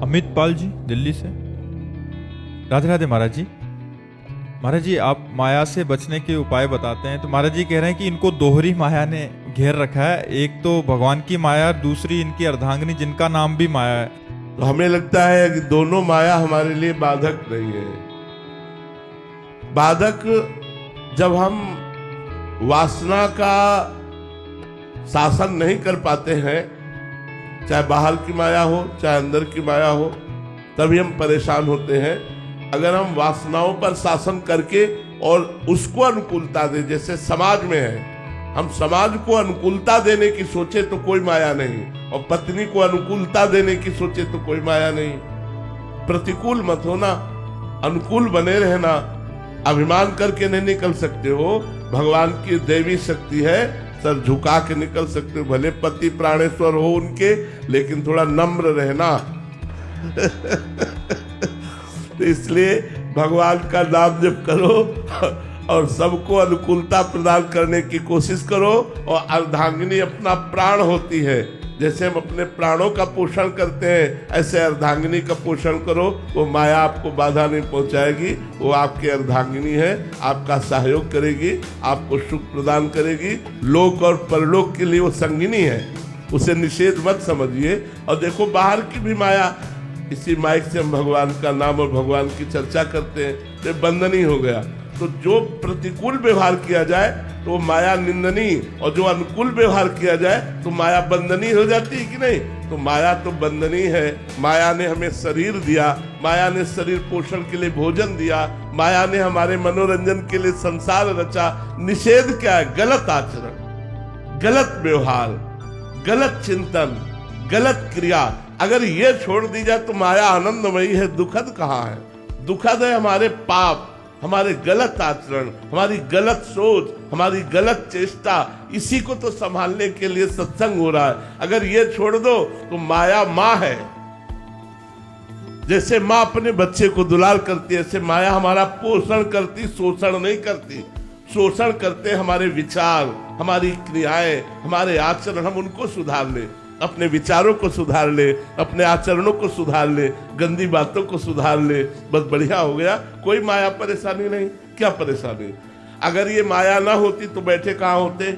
अमित पाल जी दिल्ली से। राधे राधे महाराज जी। महाराज जी आप माया से बचने के उपाय बताते हैं, तो महाराज जी कह रहे हैं कि इनको दोहरी माया ने घेर रखा है, एक तो भगवान की माया, दूसरी इनकी अर्धांगिनी जिनका नाम भी माया है। तो हमें लगता है कि दोनों माया हमारे लिए बाधक नहीं है। बाधक जब हम वासना का शासन नहीं कर पाते हैं, चाहे बाहर की माया हो चाहे अंदर की माया हो, तभी हम परेशान होते हैं। अगर हम वासनाओं पर शासन करके और उसको अनुकूलता दे, जैसे समाज में है, हम समाज को अनुकूलता देने की सोचे तो कोई माया नहीं, और पत्नी को अनुकूलता देने की सोचे तो कोई माया नहीं। प्रतिकूल मत होना, अनुकूल बने रहना। अभिमान करके नहीं निकल सकते हो, भगवान की देवी शक्ति है, सर झुका के निकल सकते हो। भले पति प्राणेश्वर हो उनके, लेकिन थोड़ा नम्र रहना। तो इसलिए भगवान का नाम जप करो और सबको अनुकूलता प्रदान करने की कोशिश करो। और अर्धांगिनी अपना प्राण होती है, जैसे हम अपने प्राणों का पोषण करते हैं, ऐसे अर्धांगिनी का पोषण करो। वो माया आपको बाधा नहीं पहुंचाएगी, वो आपकी अर्धांगिनी है, आपका सहयोग करेगी, आपको सुख प्रदान करेगी। लोक और परलोक के लिए वो संगिनी है, उसे निषेध मत समझिए। और देखो बाहर की भी माया, इसी माइक से हम भगवान का नाम और भगवान की चर्चा करते हैं, तो बंधन ही हो गया। तो जो प्रतिकूल व्यवहार किया जाए तो वो माया निंदनीय, और जो अनुकूल व्यवहार किया जाए तो माया बंधनीय हो जाती है कि नहीं। तो माया तो बंधनीय है। माया ने हमें शरीर दिया, माया ने शरीर पोषण के लिए भोजन दिया, माया ने हमारे मनोरंजन के लिए संसार रचा। निषेध क्या है? गलत आचरण, गलत व्यवहार, गलत चिंतन, गलत क्रिया। अगर ये छोड़ दी जाए तो माया आनंदमयी है, दुखद कहाँ है? दुखद है हमारे पाप, हमारे गलत आचरण, हमारी गलत सोच, हमारी गलत चेष्टा। इसी को तो संभालने के लिए सत्संग हो रहा है। अगर ये छोड़ दो तो माया माँ है। जैसे माँ अपने बच्चे को दुलार करती है, ऐसे माया हमारा पोषण करती, शोषण नहीं करती। शोषण करते हमारे विचार, हमारी क्रियाएं, हमारे आचरण। हम उनको सुधार ले, अपने विचारों को सुधार ले, अपने आचरणों को सुधार ले, गंदी बातों को सुधार ले, बस बढ़िया हो गया। कोई माया परेशानी नहीं। क्या परेशानी? अगर ये माया ना होती तो बैठे कहाँ होते?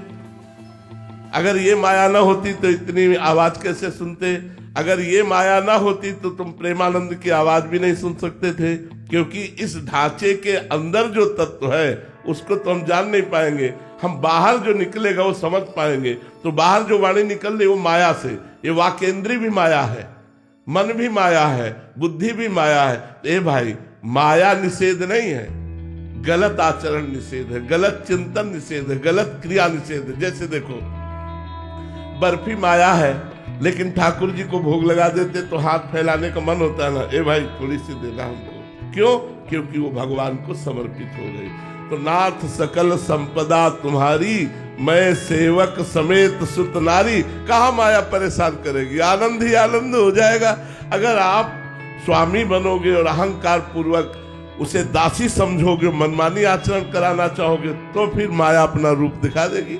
अगर ये माया ना होती तो इतनी आवाज कैसे सुनते? अगर ये माया ना होती तो तुम प्रेमानंद की आवाज भी नहीं सुन सकते थे, क्योंकि इस ढांचे के अंदर जो तत्व है उसको तो हम जान नहीं पाएंगे। हम बाहर जो निकलेगा वो समझ पाएंगे। तो बाहर जो वाणी निकल रही वो माया से। ये वाकेंद्री भी माया है, मन भी माया है, बुद्धि भी माया है। ए भाई, माया निषेध नहीं है, गलत आचरण निषेध है, गलत चिंतन निषेध है, गलत क्रिया निषेध है। जैसे देखो, बर्फी माया है, लेकिन ठाकुर जी को भोग लगा देते तो हाथ फैलाने का मन होता है ना, ए भाई थोड़ी सी देना हमको। क्यों? क्योंकि वो भगवान को समर्पित हो गई। तो नाथ सकल संपदा तुम्हारी, मैं सेवक समेत सुत नारी। कहाँ माया परेशान करेगी? आनंद ही आनंद हो जाएगा। अगर आप स्वामी बनोगे और अहंकार पूर्वक उसे दासी समझोगे, मनमानी आचरण कराना चाहोगे, तो फिर माया अपना रूप दिखा देगी।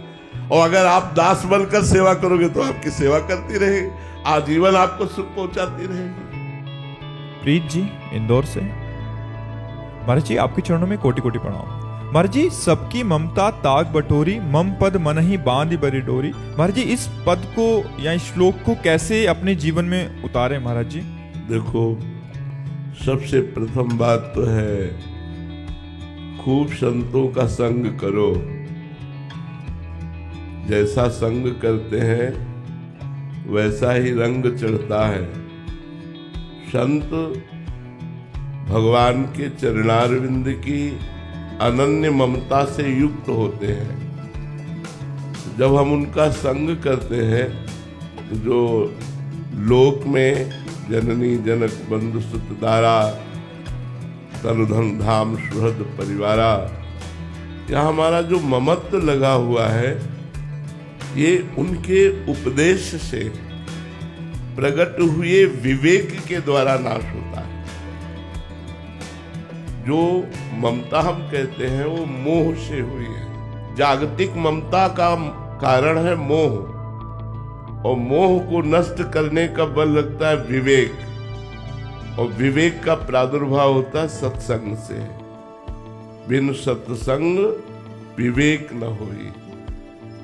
और अगर आप दास बनकर सेवा करोगे तो आपकी सेवा करती रहेगी, आजीवन आपको सुख पहुंचाती रहेगी। प्रीत जी इंदौर से। महाराज जी आपके चरणों में कोटि कोटि प्रणाम। महाराज जी, सबकी ममता ताग बटोरी, मम पद मन ही बांध बरी डोरी। महाराज जी इस पद को या इस श्लोक को कैसे अपने जीवन में उतारे महाराज जी? देखो, सबसे प्रथम बात तो है, खूब संतों का संग करो। जैसा संग करते हैं वैसा ही रंग चढ़ता है। संत भगवान के चरणारविंद की अनन्य ममता से युक्त होते हैं। जब हम उनका संग करते हैं, जो लोक में जननी जनक बंधु सुत दारा, तनुधन धाम सुहृद परिवारा, यह हमारा जो ममत्व लगा हुआ है, ये उनके उपदेश से प्रकट हुए विवेक के द्वारा नाश होता है। जो ममता हम कहते हैं वो मोह से हुई है। जागतिक ममता का कारण है मोह, और मोह को नष्ट करने का बल लगता है विवेक। और विवेक का प्रादुर्भाव होता है सत्संग से। बिन सत्संग विवेक न होई।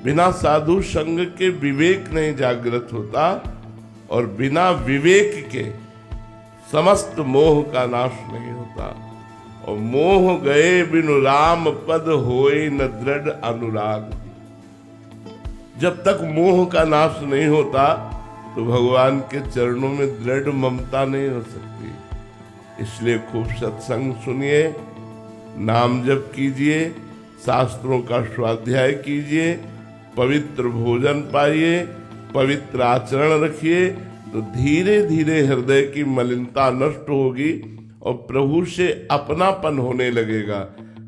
बिना साधु संग के विवेक नहीं जागृत होता, और बिना विवेक के समस्त मोह का नाश नहीं होता। और मोह गए बिनु राम पद होए न दृढ़ अनुराग। जब तक मोह का नाश नहीं होता तो भगवान के चरणों में दृढ़ ममता नहीं हो सकती। इसलिए खूब सत्संग सुनिए, नाम जप कीजिए, शास्त्रों का स्वाध्याय कीजिए, पवित्र भोजन पाइए, पवित्र आचरण रखिए, तो धीरे धीरे हृदय की मलिनता नष्ट होगी और प्रभु से अपनापन होने लगेगा।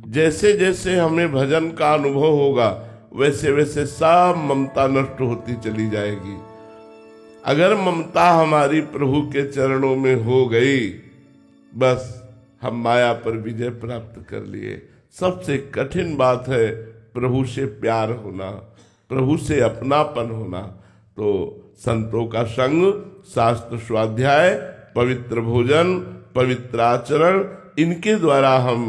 जैसे जैसे हमें भजन का अनुभव होगा वैसे वैसे सब ममता नष्ट होती चली जाएगी। अगर ममता हमारी प्रभु के चरणों में हो गई, बस हम माया पर विजय प्राप्त कर लिए। सबसे कठिन बात है प्रभु से प्यार होना, प्रभु से अपनापन होना। तो संतों का संग, शास्त्र स्वाध्याय, पवित्र भोजन, पवित्र आचरण, इनके द्वारा हम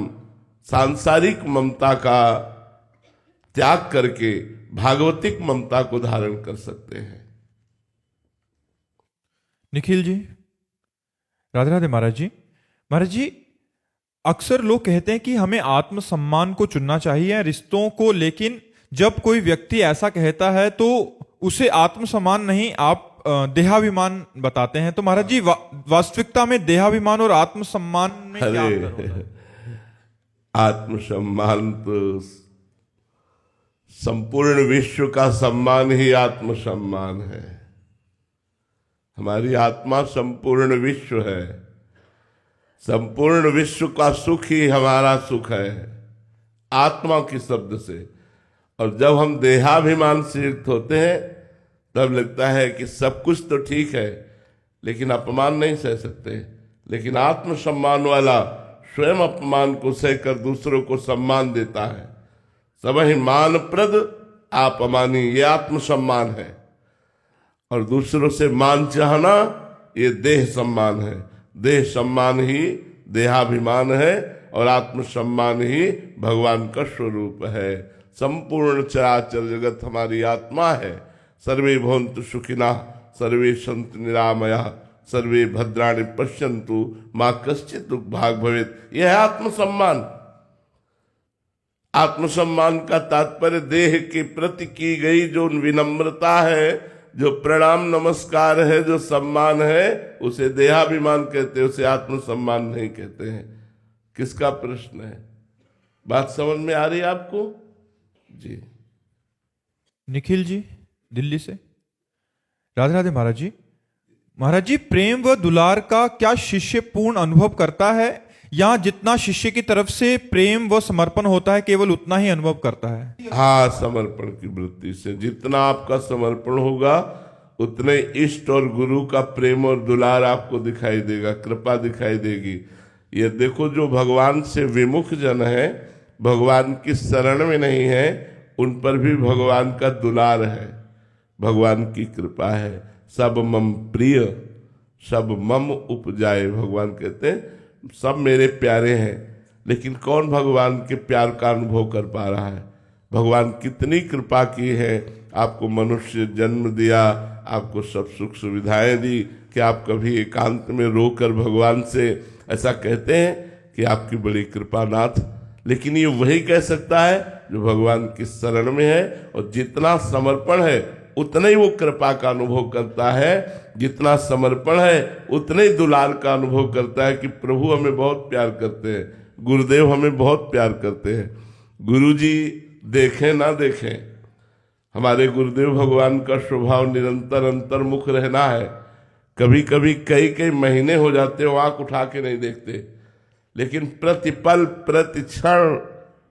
सांसारिक ममता का त्याग करके भागवतिक ममता को धारण कर सकते हैं। निखिल जी, राधे राधे महाराज जी। महाराज जी, अक्सर लोग कहते हैं कि हमें आत्मसम्मान को चुनना चाहिए रिश्तों को, लेकिन जब कोई व्यक्ति ऐसा कहता है तो उसे आत्मसम्मान नहीं, आप देहाभिमान बताते हैं। तो महाराज जी, वास्तविकता में देहाभिमान और आत्मसम्मान में क्या अंतर होता है? आत्मसम्मान तो संपूर्ण विश्व का सम्मान ही आत्मसम्मान है। हमारी आत्मा संपूर्ण विश्व है। संपूर्ण विश्व का सुख ही हमारा सुख है, आत्मा के शब्द से। और जब हम देहाभिमान से युक्त होते हैं तब लगता है कि सब कुछ तो ठीक है लेकिन अपमान नहीं सह सकते। लेकिन आत्मसम्मान वाला स्वयं अपमान को सहकर दूसरों को सम्मान देता है। सबहि मान प्रद आप अमानी, ये आत्मसम्मान है। और दूसरों से मान चाहना ये देह सम्मान है। देह सम्मान ही देहाभिमान है और आत्मसम्मान ही भगवान का स्वरूप है। संपूर्ण चराचर जगत हमारी आत्मा है। सर्वे भवन्तु सुखिनः, सर्वे सन्तु निरामयाः, सर्वे भद्राणि पश्यन्तु, मां कश्चित् दुःखभाग् भवेत्। यह है आत्मसम्मान। आत्मसम्मान का तात्पर्य देह के प्रति की गई जो विनम्रता है, जो प्रणाम नमस्कार है, जो सम्मान है, उसे देहाभिमान कहते हैं, उसे आत्मसम्मान नहीं कहते हैं। किसका प्रश्न है? बात समझ में आ रही है आपको? जी। निखिल जी, दिल्ली से। राधे राधे महाराज जी। महाराज जी, प्रेम व दुलार का क्या शिष्य पूर्ण अनुभव करता है, या जितना शिष्य की तरफ से प्रेम व समर्पण होता है केवल उतना ही अनुभव करता है? हाँ, समर्पण की वृत्ति से जितना आपका समर्पण होगा उतने इष्ट और गुरु का प्रेम और दुलार आपको दिखाई देगा, कृपा दिखाई देगी। ये देखो, जो भगवान से विमुख जन है, भगवान की शरण में नहीं है, उन पर भी भगवान का दुलार है, भगवान की कृपा है। सब मम प्रिय सब मम उपजाए, भगवान कहते हैं सब मेरे प्यारे हैं। लेकिन कौन भगवान के प्यार का अनुभव कर पा रहा है? भगवान कितनी कृपा की है, आपको मनुष्य जन्म दिया, आपको सब सुख सुविधाएं दी कि आप कभी एकांत में रोकर भगवान से ऐसा कहते हैं कि आपकी बड़ी कृपा नाथ। लेकिन ये वही कह सकता है जो भगवान की शरण में है, और जितना समर्पण है उतना ही वो कृपा का अनुभव करता है। जितना समर्पण है उतने ही दुलार का अनुभव करता है कि प्रभु हमें बहुत प्यार करते हैं, गुरुदेव हमें बहुत प्यार करते हैं। गुरु जी देखें ना देखें, हमारे गुरुदेव भगवान का स्वभाव निरंतर अंतर्मुख रहना है। कभी कभी कई कई महीने हो जाते हो आंख उठा के नहीं देखते, लेकिन प्रतिपल प्रति क्षण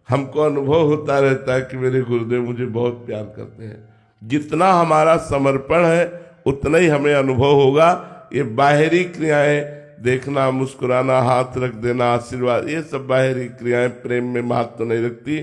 हमको अनुभव होता रहता है कि मेरे गुरुदेव मुझे बहुत प्यार करते हैं। जितना हमारा समर्पण है उतना ही हमें अनुभव होगा। ये बाहरी क्रियाएं, देखना, मुस्कुराना, हाथ रख देना, आशीर्वाद, ये सब बाहरी क्रियाएं प्रेम में महत्व नहीं रखती।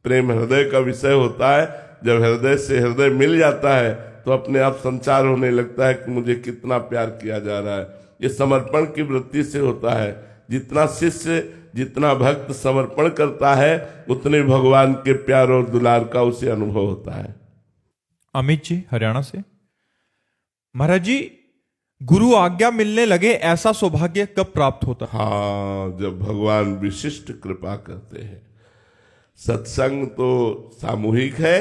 प्रेम हृदय का विषय होता है। जब हृदय से हृदय मिल जाता है तो अपने आप संचार होने लगता है कि मुझे कितना प्यार किया जा रहा है। ये समर्पण की वृत्ति से होता है। जितना शिष्य, जितना भक्त समर्पण करता है, उतने भगवान के प्यार और दुलार का उसे अनुभव होता है। अमित जी हरियाणा से, महाराज जी गुरु आज्ञा मिलने लगे ऐसा सौभाग्य कब प्राप्त होता है? हाँ, जब भगवान विशिष्ट कृपा करते हैं। सत्संग तो सामूहिक है,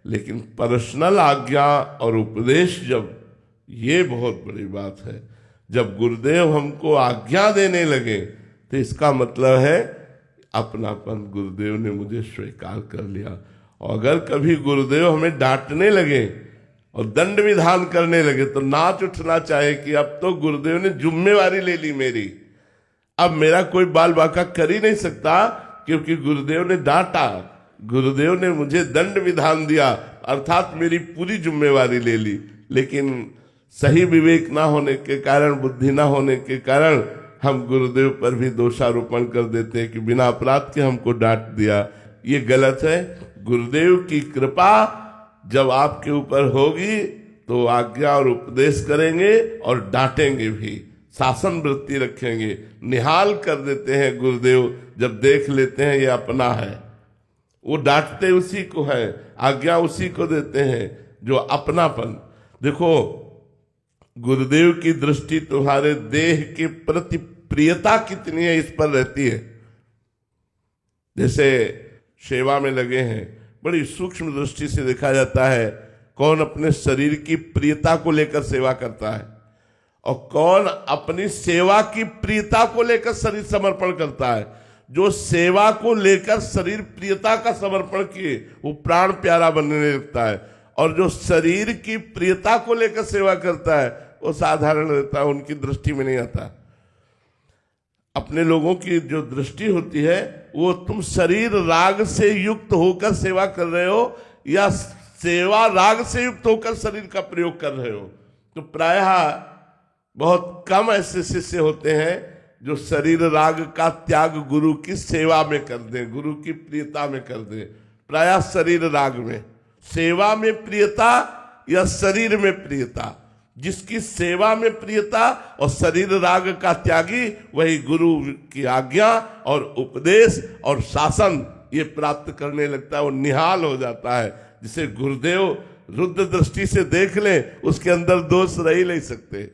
लेकिन पर्सनल आज्ञा और उपदेश जब, ये बहुत बड़ी बात है। जब गुरुदेव हमको आज्ञा देने लगे तो इसका मतलब है अपनापन, गुरुदेव ने मुझे स्वीकार कर लिया। और अगर कभी गुरुदेव हमें डांटने लगे और दंड विधान करने लगे तो नाच उठना चाहे कि अब तो गुरुदेव ने जिम्मेवारी ले ली मेरी, अब मेरा कोई बाल बाका कर ही नहीं सकता, क्योंकि गुरुदेव ने डांटा, गुरुदेव ने मुझे दंड विधान दिया, अर्थात मेरी पूरी जिम्मेवारी ले ली। लेकिन सही विवेक ना होने के कारण, बुद्धि ना होने के कारण हम गुरुदेव पर भी दोषारोपण कर देते हैं कि बिना अपराध के हमको डांट दिया। ये गलत है। गुरुदेव की कृपा जब आपके ऊपर होगी तो आज्ञा और उपदेश करेंगे और डांटेंगे भी, शासन वृत्ति रखेंगे। निहाल कर देते हैं गुरुदेव, जब देख लेते हैं ये अपना है। वो डांटते उसी को है, आज्ञा उसी को देते हैं जो अपनापन। देखो, गुरुदेव की दृष्टि तुम्हारे देह के प्रति प्रियता कितनी है इस पर रहती है। जैसे सेवा में लगे हैं, बड़ी सूक्ष्म दृष्टि से देखा जाता है कौन अपने शरीर की प्रियता को लेकर सेवा करता है और कौन अपनी सेवा की प्रियता को लेकर शरीर समर्पण करता है। जो सेवा को लेकर शरीर प्रियता का समर्पण किए वो प्राण प्यारा बनने लगता है, और जो शरीर की प्रियता को लेकर सेवा करता है वो साधारण रहता है, उनकी दृष्टि में नहीं आता। अपने लोगों की जो दृष्टि होती है वो तुम शरीर राग से युक्त होकर सेवा कर रहे हो या सेवा राग से युक्त होकर शरीर का प्रयोग कर रहे हो। तो प्रायः बहुत कम ऐसे शिष्य होते हैं जो शरीर राग का त्याग गुरु की सेवा में कर दे, गुरु की प्रियता में कर दे। प्रायः शरीर राग में, सेवा में प्रियता या शरीर में प्रियता। जिसकी सेवा में प्रियता और शरीर राग का त्यागी, वही गुरु की आज्ञा और उपदेश और शासन ये प्राप्त करने लगता है, वो निहाल हो जाता है। जिसे गुरुदेव रुद्र दृष्टि से देख ले, उसके अंदर दोष रह ही नहीं सकते।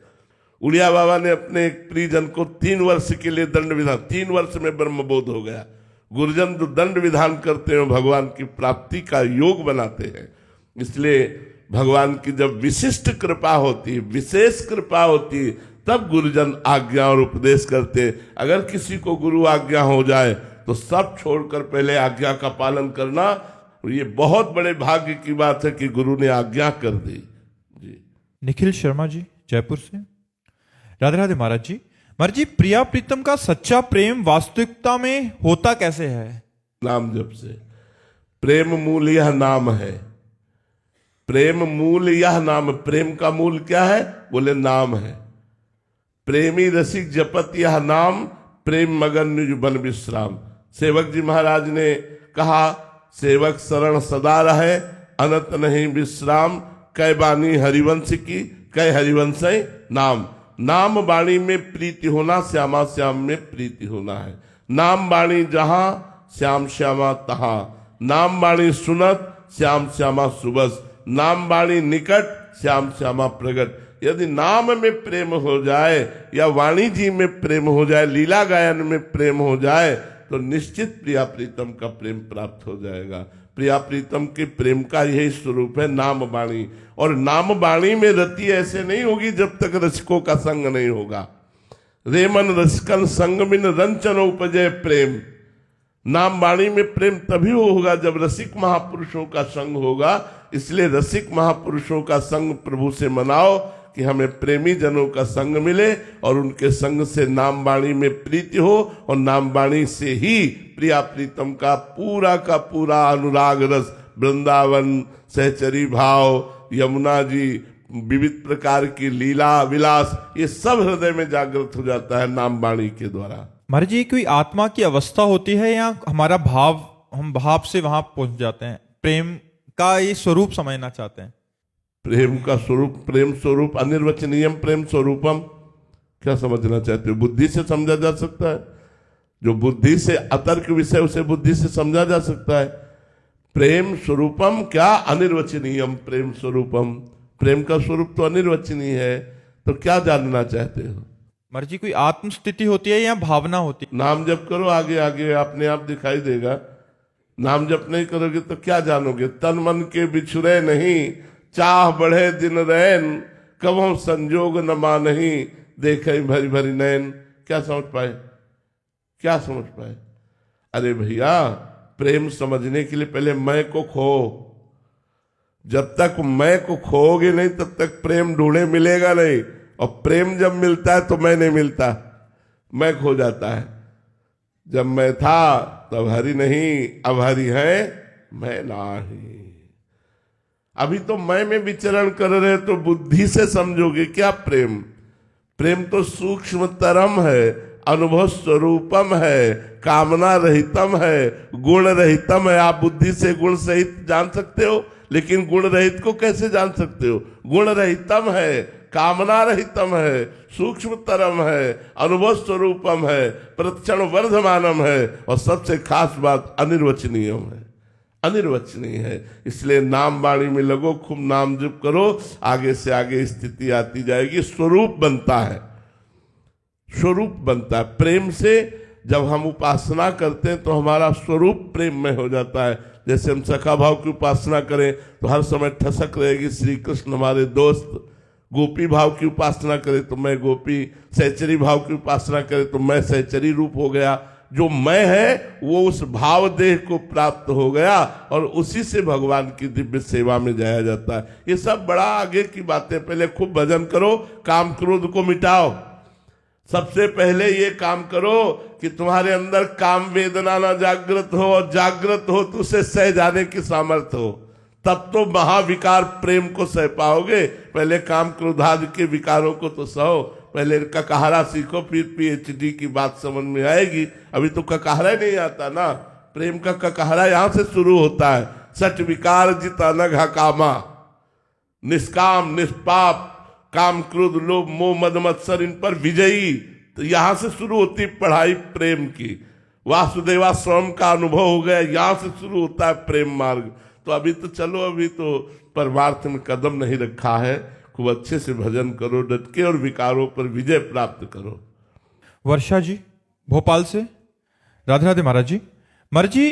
उड़िया बाबा ने अपने एक प्रियजन को 3 वर्ष के लिए दंड विधान, 3 वर्ष में ब्रह्मबोध हो गया। गुरुजन जो दंड विधान करते हैं भगवान की प्राप्ति का योग बनाते हैं। इसलिए भगवान की जब विशिष्ट कृपा होती, विशेष कृपा होती, तब गुरुजन आज्ञा और उपदेश करते। अगर किसी को गुरु आज्ञा हो जाए तो सब छोड़कर पहले आज्ञा का पालन करना, ये बहुत बड़े भाग्य की बात है कि गुरु ने आज्ञा कर दी। जी। निखिल शर्मा जी जयपुर से, राधे राधे महाराज जी। महाराज जी, प्रिया प्रीतम का सच्चा प्रेम वास्तविकता में होता कैसे है? नाम जप से। प्रेम मूल यह नाम है, प्रेम मूल यह नाम। प्रेम का मूल क्या है? बोले नाम है। प्रेमी रसिक जपत यह नाम, प्रेम मगन निज बन विश्राम। सेवक जी महाराज ने कहा, सेवक शरण सदा रहे, अनंत नहीं विश्राम। कै बानी हरिवंश की, कै हरिवंश नाम। नाम वाणी में प्रीति होना, श्यामा श्याम में प्रीति होना है। नाम वाणी जहां, श्याम श्यामा तहां। नाम वाणी सुनत, श्याम श्यामा सुबस। नाम वाणी निकट, श्याम श्यामा प्रगट। यदि नाम में प्रेम हो जाए या वाणी जी में प्रेम हो जाए, लीला गायन में प्रेम हो जाए, तो निश्चित प्रिया प्रीतम का प्रेम प्राप्त हो जाएगा। प्रिया प्रीतम के प्रेम का यही स्वरूप है नाम वाणी। और नाम वाणी में रति ऐसे नहीं होगी जब तक रसिकों का संग नहीं होगा। रेमन रसिकन संग मिन रंचन उपजय प्रेम। नाम वाणी में प्रेम तभी होगा जब रसिक महापुरुषों का संग होगा। इसलिए रसिक महापुरुषों का संग प्रभु से मनाओ कि हमें प्रेमी जनों का संग मिले और उनके संग से नाम वाणी में प्रीति हो, और नाम वाणी से ही प्रिया प्रीतम का पूरा अनुराग रस, वृंदावन, सहचरी भाव, यमुना जी, विविध प्रकार की लीला विलास, ये सब हृदय में जागृत हो जाता है नाम वाणी के द्वारा। महाराज जी, कोई आत्मा की अवस्था होती है या हमारा भाव, हम भाव से वहां पहुंच जाते हैं? प्रेम का ये स्वरूप समझना चाहते हैं। प्रेम का स्वरूप, प्रेम स्वरूप अनिर्वचनीयम प्रेम स्वरूपम। क्या समझना चाहते हो? बुद्धि से समझा जा सकता है, जो बुद्धि से अतर्क विषय उसे बुद्धि से समझा जा सकता है। प्रेम स्वरूपम क्या अनिर्वचनीयम प्रेम स्वरूपम, प्रेम का स्वरूप तो अनिर्वचनीय है। तो क्या जानना चाहते हो? महाराज जी कोई आत्म स्थिति होती है या भावना होती है? नाम जप करो, आगे आगे अपने आप दिखाई देगा। नाम जप नहीं करोगे तो क्या जानोगे? तन मन के बिछुरे नहीं, चाह बढ़े दिन रैन, कबों संजोग न मानही, देखे भरी भरी नैन। क्या समझ पाए? क्या समझ पाए? अरे भैया, प्रेम समझने के लिए पहले मैं को खो। जब तक मैं को खोओगे नहीं तब तक प्रेम ढूंढे मिलेगा नहीं, और प्रेम जब मिलता है तो मैं नहीं मिलता, मैं खो जाता है। जब मैं था तब हरि नहीं, अब हरि है मैं नाही। अभी तो मैं में विचरण कर रहे, तो बुद्धि से समझोगे क्या प्रेम? प्रेम तो सूक्ष्मतरम है, अनुभव स्वरूपम है, कामना रहितम है, गुण रहितम है। आप बुद्धि से गुण सहित जान सकते हो, लेकिन गुण रहित को कैसे जान सकते हो? गुण रहितम है, कामना रहितम है, सूक्ष्मतरम है, अनुभव स्वरूपम है, प्रतिक्षण वर्धमानम है, और सबसे खास बात अनिर्वचनीयम है, अनिर्वचनीय है। इसलिए नाम वाणी में लगो, खूब नाम जप करो, आगे से आगे स्थिति आती जाएगी, स्वरूप बनता है, स्वरूप बनता है। प्रेम से जब हम उपासना करते हैं तो हमारा स्वरूप प्रेम में हो जाता है। जैसे हम सखा भाव की उपासना करें तो हर समय ठसक रहेगी श्री कृष्ण हमारे दोस्त। गोपी भाव की उपासना करें तो मैं गोपी, सहचरी भाव की उपासना करें तो मैं सहचरी रूप हो गया। जो मैं है वो उस भाव देह को प्राप्त हो गया, और उसी से भगवान की दिव्य सेवा में जाया जाता है। ये सब बड़ा आगे की बातें। पहले खूब भजन करो, काम क्रोध को मिटाओ। सबसे पहले ये काम करो कि तुम्हारे अंदर काम वेदना ना जागृत हो, और जागृत हो तो उसे सह जाने की सामर्थ्य हो, तब तो महाविकार प्रेम को सह पाओगे। पहले काम क्रोधादि के विकारों को तो सहो, पहले ककहरा सीखो, फिर पीएचडी की बात समझ में आएगी। अभी तो ककहरा ही नहीं आता ना। प्रेम का ककहरा यहां से शुरू होता है। सठ विकार जित अनघ कामा, निष्काम निष्पाप, काम क्रोध लोभ मोह मद मत्सर, इन पर विजयी। तो यहां से शुरू होती पढ़ाई प्रेम की। वासुदेवा स्वयं का अनुभव हो गया, यहां से शुरू होता है प्रेम मार्ग। तो अभी तो चलो, अभी तो परमार्थ में कदम नहीं रखा है। खूब अच्छे से भजन करो, डट के, और विकारों पर विजय प्राप्त करो। वर्षा जी भोपाल से, राधे राधे महाराज जी। महाराज जी,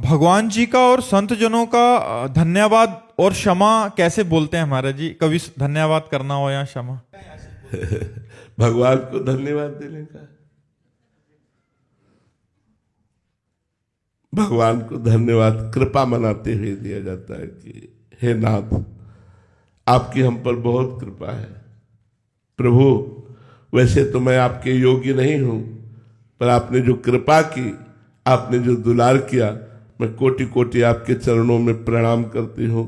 भगवान जी का और संत जनों का धन्यवाद और क्षमा कैसे बोलते हैं महाराज जी? कभी धन्यवाद करना हो या क्षमा? भगवान को धन्यवाद देने का, भगवान को धन्यवाद कृपा मनाते हुए दिया जाता है कि हे नाथ, आपकी हम पर बहुत कृपा है। प्रभु, वैसे तो मैं आपके योग्य नहीं हूं, पर आपने जो कृपा की, आपने जो दुलार किया, मैं कोटि कोटि आपके चरणों में प्रणाम करती हूँ,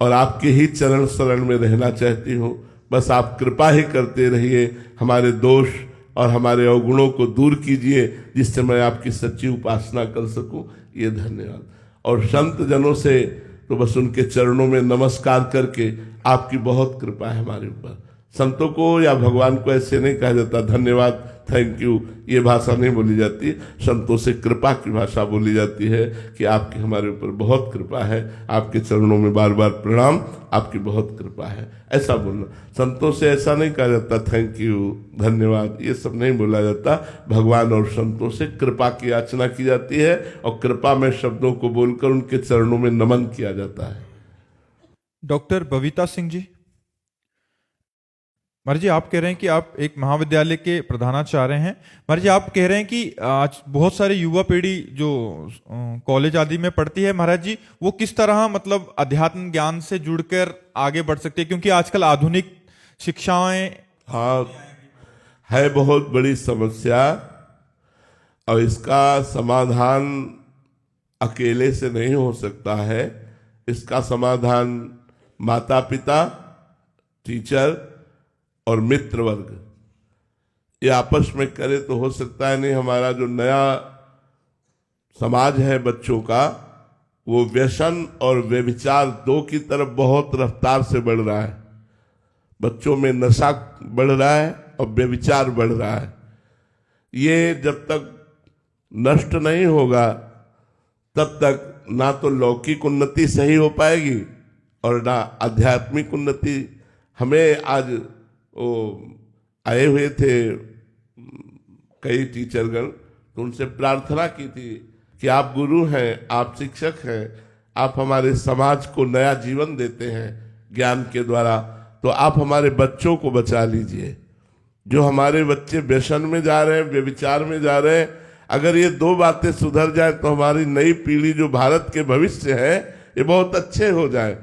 और आपके ही चरण शरण में रहना चाहती हूँ। बस आप कृपा ही करते रहिए, हमारे दोष और हमारे अवगुणों को दूर कीजिए, जिससे मैं आपकी सच्ची उपासना कर सकूं। ये धन्यवाद। और संत जनों से तो बस उनके चरणों में नमस्कार करके, आपकी बहुत कृपा है हमारे ऊपर। संतों को या भगवान को ऐसे नहीं कहा जाता धन्यवाद, थैंक यू, ये भाषा नहीं बोली जाती। संतों से कृपा की भाषा बोली जाती है कि आपकी हमारे ऊपर बहुत कृपा है, आपके चरणों में बार बार प्रणाम, आपकी बहुत कृपा है, ऐसा बोलना। संतों से ऐसा नहीं कहा जाता थैंक यू, धन्यवाद, ये सब नहीं बोला जाता। भगवान और संतों से कृपा की याचना की जाती है, और कृपा में शब्दों को बोलकर उनके चरणों में नमन किया जाता है। डॉक्टर बबीता सिंह जी, महाराज जी आप कह रहे हैं कि आप एक महाविद्यालय के प्रधानाचार्य हैं। महाराज जी आप कह रहे हैं कि आज बहुत सारे युवा पीढ़ी जो कॉलेज आदि में पढ़ती है, महाराज जी वो किस तरह मतलब अध्यात्म ज्ञान से जुड़कर आगे बढ़ सकती है? क्योंकि आजकल आधुनिक शिक्षाएं, हाँ, है बहुत बड़ी समस्या, और इसका समाधान अकेले से नहीं हो सकता है। इसका समाधान माता पिता, टीचर और मित्र वर्ग ये आपस में करे तो हो सकता है। नहीं, हमारा जो नया समाज है बच्चों का, वो व्यसन और व्यभिचार दो की तरफ बहुत रफ्तार से बढ़ रहा है। बच्चों में नशा बढ़ रहा है, और व्यभिचार बढ़ रहा है। ये जब तक नष्ट नहीं होगा तब तक ना तो लौकिक उन्नति सही हो पाएगी और ना आध्यात्मिक उन्नति। हमें आज वो आए हुए थे कई टीचरगण, तो उनसे प्रार्थना की थी कि आप गुरु हैं, आप शिक्षक हैं, आप हमारे समाज को नया जीवन देते हैं ज्ञान के द्वारा, तो आप हमारे बच्चों को बचा लीजिए। जो हमारे बच्चे व्यसन में जा रहे हैं, व्यभिचार में जा रहे हैं, अगर ये दो बातें सुधर जाए तो हमारी नई पीढ़ी जो भारत के भविष्य है ये बहुत अच्छे हो जाए।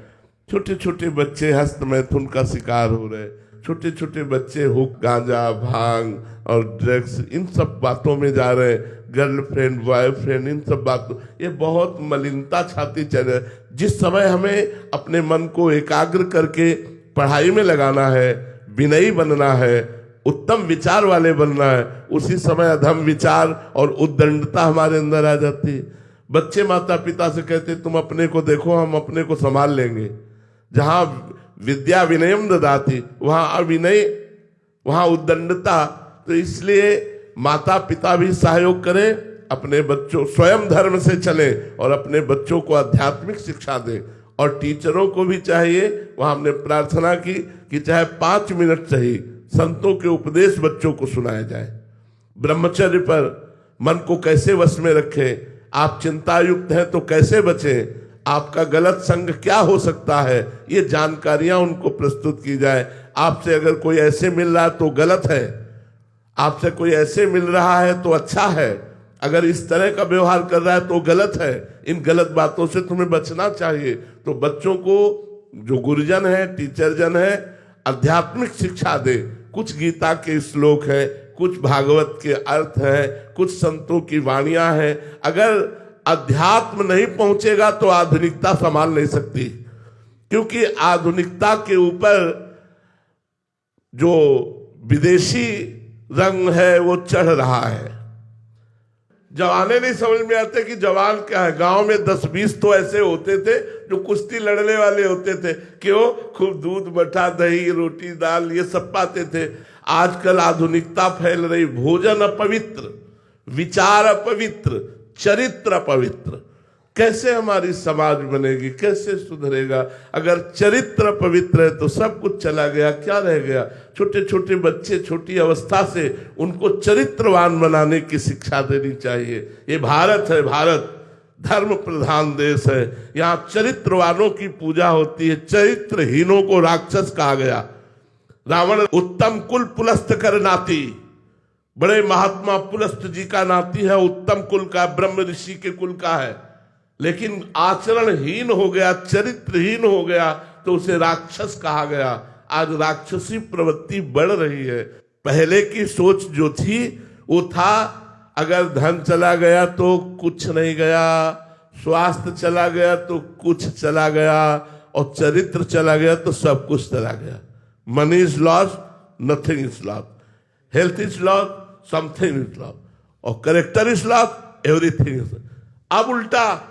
छोटे छोटे बच्चे हस्त मैथुन का शिकार हो रहे, छोटे छोटे बच्चे हुक, गांजा, भांग और ड्रग्स, इन सब बातों में जा रहे, गर्लफ्रेंड, बॉयफ्रेंड, इन सब बातों, ये बहुत मलिनता छाती चले। जिस समय हमें अपने मन को एकाग्र करके पढ़ाई में लगाना है, विनयी बनना है, उत्तम विचार वाले बनना है, उसी समय अधम विचार और उद्दंडता हमारे अंदर आ जाती है। बच्चे माता पिता से कहते तुम अपने को देखो, हम अपने को संभाल लेंगे। जहां विद्या विनयम ददाति, वहां अविनय, वहां उद्दंडता। तो इसलिए माता पिता भी सहयोग करें, अपने बच्चों स्वयं धर्म से चले और अपने बच्चों को आध्यात्मिक शिक्षा दें। और टीचरों को भी चाहिए, वहां हमने प्रार्थना की कि चाहे 5 मिनट सही संतों के उपदेश बच्चों को सुनाया जाए। ब्रह्मचर्य पर मन को कैसे वश में रखें, आप चिंतायुक्त हैं तो कैसे बचें, आपका गलत संग क्या हो सकता है, ये जानकारियां उनको प्रस्तुत की जाए। आपसे अगर कोई ऐसे मिल रहा है तो गलत है, आपसे कोई ऐसे मिल रहा है तो अच्छा है, अगर इस तरह का व्यवहार कर रहा है तो गलत है, इन गलत बातों से तुम्हें बचना चाहिए। तो बच्चों को जो गुरुजन है, टीचर जन है, आध्यात्मिक शिक्षा दे। कुछ गीता के श्लोक है, कुछ भागवत के अर्थ है, कुछ संतों की वाणियां हैं। अगर अध्यात्म नहीं पहुंचेगा तो आधुनिकता संभाल नहीं सकती, क्योंकि आधुनिकता के ऊपर जो विदेशी रंग है वो चढ़ रहा है। जवाने नहीं समझ में आते कि जवान क्या है। गांव में 10-20 तो ऐसे होते थे जो कुश्ती लड़ने वाले होते थे, क्यों? खूब दूध, मठा, दही, रोटी, दाल ये सब पाते थे। आजकल आधुनिकता फैल रही, भोजन अपवित्र, विचार अपवित्र, चरित्र अपवित्र। कैसे हमारी समाज बनेगी, कैसे सुधरेगा? अगर चरित्र पवित्र है तो सब कुछ चला गया, क्या रह गया? छोटे छोटे बच्चे छोटी अवस्था से उनको चरित्रवान बनाने की शिक्षा देनी चाहिए। ये भारत है, भारत धर्म प्रधान देश है, यहाँ चरित्रवानों की पूजा होती है, चरित्रहीनों को राक्षस कहा गया। रावण उत्तम कुल पुलस्त कर नाती, बड़े महात्मा पुलस्त जी का नाती है, उत्तम कुल का, ब्रह्म ऋषि के कुल का है, लेकिन आचरणहीन हो गया, चरित्रहीन हो गया तो उसे राक्षस कहा गया। आज राक्षसी प्रवृत्ति बढ़ रही है। पहले की सोच जो थी वो था, अगर धन चला गया तो कुछ नहीं गया, स्वास्थ्य चला गया तो कुछ चला गया, और चरित्र चला गया तो सब कुछ चला गया। Money is loss, nothing is loss, health is loss, something is loss, और character is loss, everything is. अब उल्टा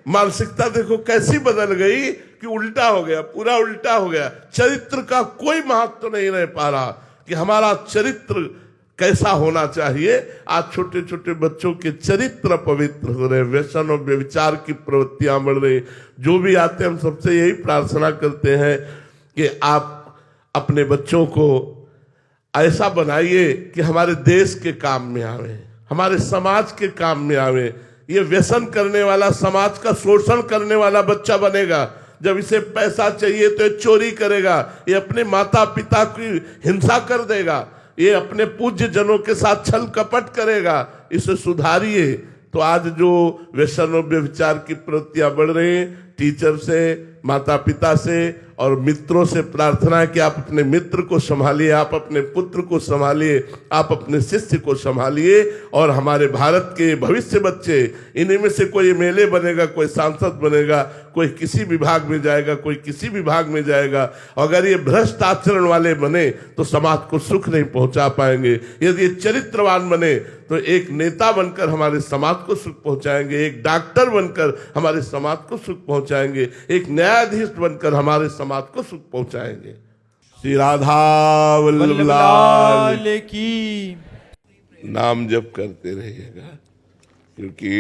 मानसिकता देखो कैसी बदल गई कि उल्टा हो गया, पूरा उल्टा हो गया। चरित्र का कोई महत्व नहीं रह पा रहा कि हमारा चरित्र कैसा होना चाहिए। आज छोटे छोटे बच्चों के चरित्र पवित्र हो रहे, व्यसन और व्यभिचार की प्रवृत्तियां बढ़ रही। जो भी आते हैं हम सबसे यही प्रार्थना करते हैं कि आप अपने बच्चों को ऐसा बनाइए कि हमारे देश के काम में आवे, हमारे समाज के काम में आवे। ये व्यसन करने वाला, समाज का शोषण करने वाला बच्चा बनेगा। जब इसे पैसा चाहिए तो ये चोरी करेगा, ये अपने माता पिता की हिंसा कर देगा, ये अपने पूज्य जनों के साथ छल कपट करेगा। इसे सुधारिए। तो आज जो व्यसन और व्यभिचार की प्रवृत्तियां बढ़ रही हैं, टीचर से, माता पिता से और मित्रों से प्रार्थना है कि आप अपने मित्र को संभालिए, आप अपने पुत्र को संभालिए, आप अपने शिष्य को संभालिए। और हमारे भारत के भविष्य बच्चे, इन्हीं में से कोई एमएलए बनेगा, कोई सांसद बनेगा, कोई किसी विभाग में जाएगा, कोई किसी विभाग में जाएगा। अगर ये भ्रष्ट आचरण वाले बने तो समाज को सुख नहीं पहुंचा पाएंगे। यदि ये चरित्रवान बने तो एक नेता बनकर हमारे समाज को सुख पहुंचाएंगे, एक डॉक्टर बनकर हमारे समाज को सुख पहुंचाएंगे, एक न्यायाधीश बनकर हमारे समाज को सुख पहुंचाएंगे। श्री राधा वल्लभ वल्लभ लाल लाल की। नाम जप करते रहिएगा, क्योंकि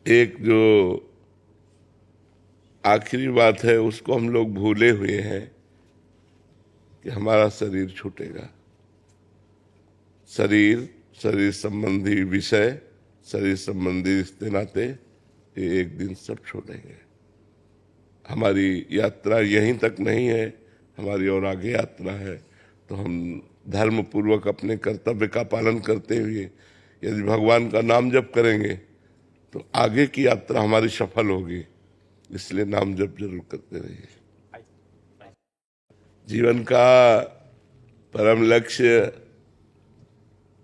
एक जो आखिरी बात है उसको हम लोग भूले हुए हैं कि हमारा शरीर छूटेगा। शरीर संबंधी विषय, शरीर संबंधी रिश्ते नाते, ये एक दिन सब छोड़ेंगे। हमारी यात्रा यहीं तक नहीं है, हमारी और आगे यात्रा है। तो हम धर्म पूर्वक अपने कर्तव्य का पालन करते हुए यदि भगवान का नाम जप करेंगे तो आगे की यात्रा हमारी सफल होगी। इसलिए नाम जप जरूर करते रहिए। जीवन का परम लक्ष्य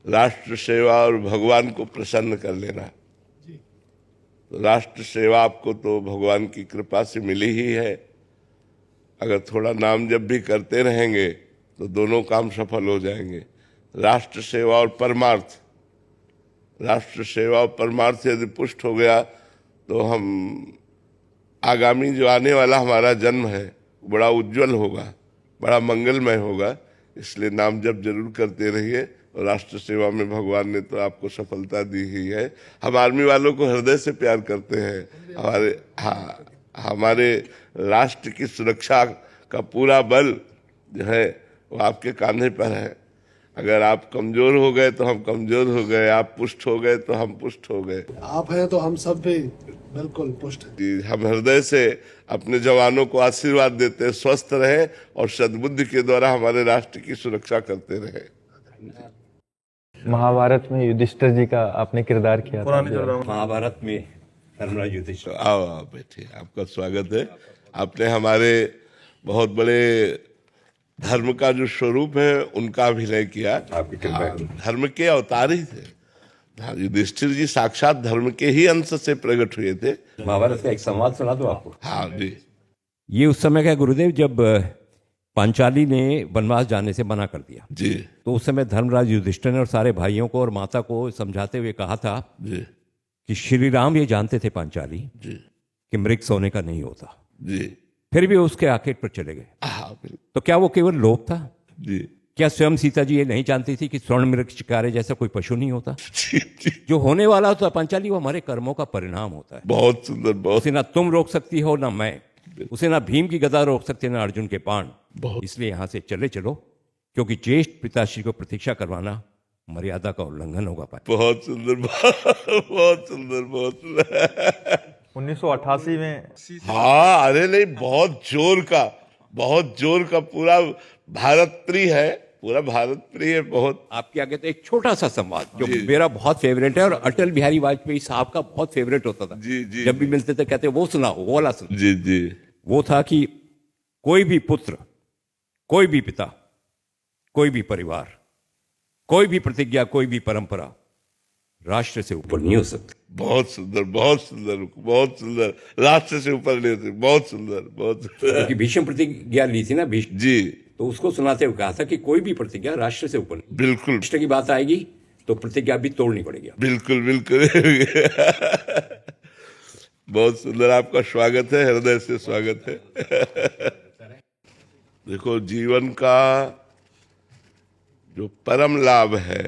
राष्ट्र सेवा और भगवान को प्रसन्न कर लेना। तो राष्ट्र सेवा आपको तो भगवान की कृपा से मिली ही है। अगर थोड़ा नाम जप भी करते रहेंगे तो दोनों काम सफल हो जाएंगे। राष्ट्र सेवा और परमार्थ, राष्ट्र सेवा और परमार्थ यदि पुष्ट हो गया तो हम आगामी जो आने वाला हमारा जन्म है बड़ा उज्जवल होगा, बड़ा मंगलमय होगा। इसलिए नाम जप जरूर करते रहिए। और राष्ट्र सेवा में भगवान ने तो आपको सफलता दी ही है। हम आर्मी वालों को हृदय से प्यार करते हैं। हमारे राष्ट्र की सुरक्षा का पूरा बल जो है वो आपके कांधे पर है। अगर आप कमजोर हो गए तो हम कमजोर हो गए, आप पुष्ट हो गए तो हम पुष्ट हो गए। आप हैं तो हम सब भी बिल्कुल पुष्ट हैं। हम हृदय से अपने जवानों को आशीर्वाद देते हैं, स्वस्थ रहे और सद्बुद्धि के द्वारा हमारे राष्ट्र की सुरक्षा करते रहे। महाभारत में युधिष्ठिर जी का आपने किरदार किया था। महाभारत में धर्मराज युधिष्ठिर। आओ बैठिए, आपका स्वागत है। आपने हमारे बहुत बड़े धर्म का जो स्वरूप है उनका अभिनय किया। धर्म के अवतार ही थे। युधिष्ठिर जी साक्षात धर्म के ही अंश से प्रकट हुए थे। महाभारत का एक संवाद सुना दो आपको। हाँ जी। ये उस समय का गुरुदेव जब पांचाली ने वनवास जाने से मना कर दिया जी तो उस समय धर्मराज युधिष्ठिर ने और सारे भाइयों को और माता को समझाते हुए कहा था जी कि श्री राम ये जानते थे पांचाली जी कि मृग सोने का नहीं होता, जी। फिर भी उसके आखेट पर चले गए। हाँ बिल्कुल। तो क्या वो केवल लोभ था? जी क्या स्वयं सीता जी ये नहीं जानती थी कि स्वर्ण मृग शिकारे जैसा कोई पशु नहीं होता? जी जी। जो होने वाला होता पांचाली वो हमारे कर्मों का परिणाम होता है। बहुत सुंदर, बहुत उसे ना तुम रोक सकती हो ना मैं, उसे ना भीम की गदा रोक सकती ना अर्जुन के बाण। इसलिए यहां से चले चलो, क्योंकि ज्येष्ठ पिताश्री को प्रतीक्षा करवाना मर्यादा का उल्लंघन होगा। बहुत सुंदर, बहुत सुंदर, बहुत सुंदर। 1988 में हाँ, अरे नहीं, बहुत जोर का पूरा भारत प्रिय है, पूरा भारत प्रिय है बहुत। आपके आगे तो एक छोटा सा संवाद जो मेरा बहुत फेवरेट है और अटल बिहारी वाजपेयी साहब का बहुत फेवरेट होता था। जी जी। जब भी मिलते थे कहते वो सुनाओ, वो वाला सुनाओ। जी जी। वो था कि कोई भी पुत्र, कोई भी पिता, कोई भी परिवार, कोई भी प्रतिज्ञा, कोई भी परंपरा राष्ट्र से ऊपर नहीं हो सकती। बहुत सुंदर, बहुत सुंदर, बहुत सुंदर। राष्ट्र से ऊपर नहीं होती। बहुत सुंदर, बहुत सुंदर। क्योंकि भीष्म प्रतिज्ञा ली थी ना भीष्म जी। तो उसको सुनाते हुए कहा था कि कोई भी प्रतिज्ञा राष्ट्र से ऊपर नहीं। बिल्कुल राष्ट्र की बात आएगी तो प्रतिज्ञा भी तोड़नी पड़ेगी। बिल्कुल बिल्कुल। बहुत सुंदर, आपका स्वागत है, हृदय से स्वागत है। देखो, जीवन का जो परम लाभ है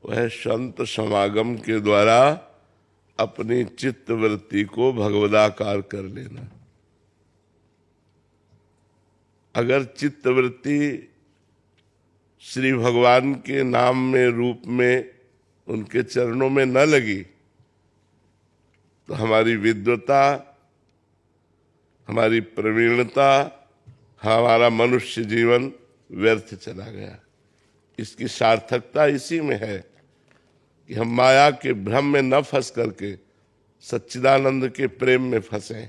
वह संत समागम के द्वारा अपनी चित्त वृत्ति को भगवदाकार कर लेना। अगर चित्त वृत्ति श्री भगवान के नाम में, रूप में, उनके चरणों में न लगी तो हमारी विद्वता, हमारी प्रवीणता, हमारा मनुष्य जीवन व्यर्थ चला गया। इसकी सार्थकता इसी में है कि हम माया के भ्रम में न फंस करके सच्चिदानंद के प्रेम में फंसे।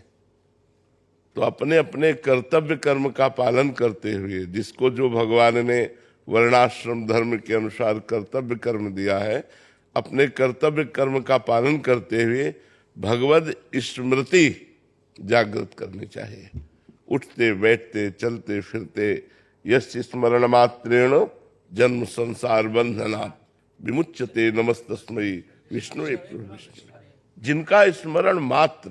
तो अपने अपने कर्तव्य कर्म का पालन करते हुए, जिसको जो भगवान ने वर्णाश्रम धर्म के अनुसार कर्तव्य कर्म दिया है, अपने कर्तव्य कर्म का पालन करते हुए भगवद स्मृति जागृत करनी चाहिए। उठते बैठते चलते फिरते यस्य स्मरण मात्रेण जन्म संसार बंधनात् विमुच्यते नमस्तस्मै विष्णुवे प्रभु विष्णु। जिनका स्मरण मात्र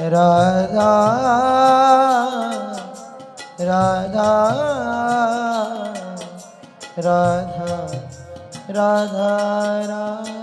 राधा राधा राधा राधा राधा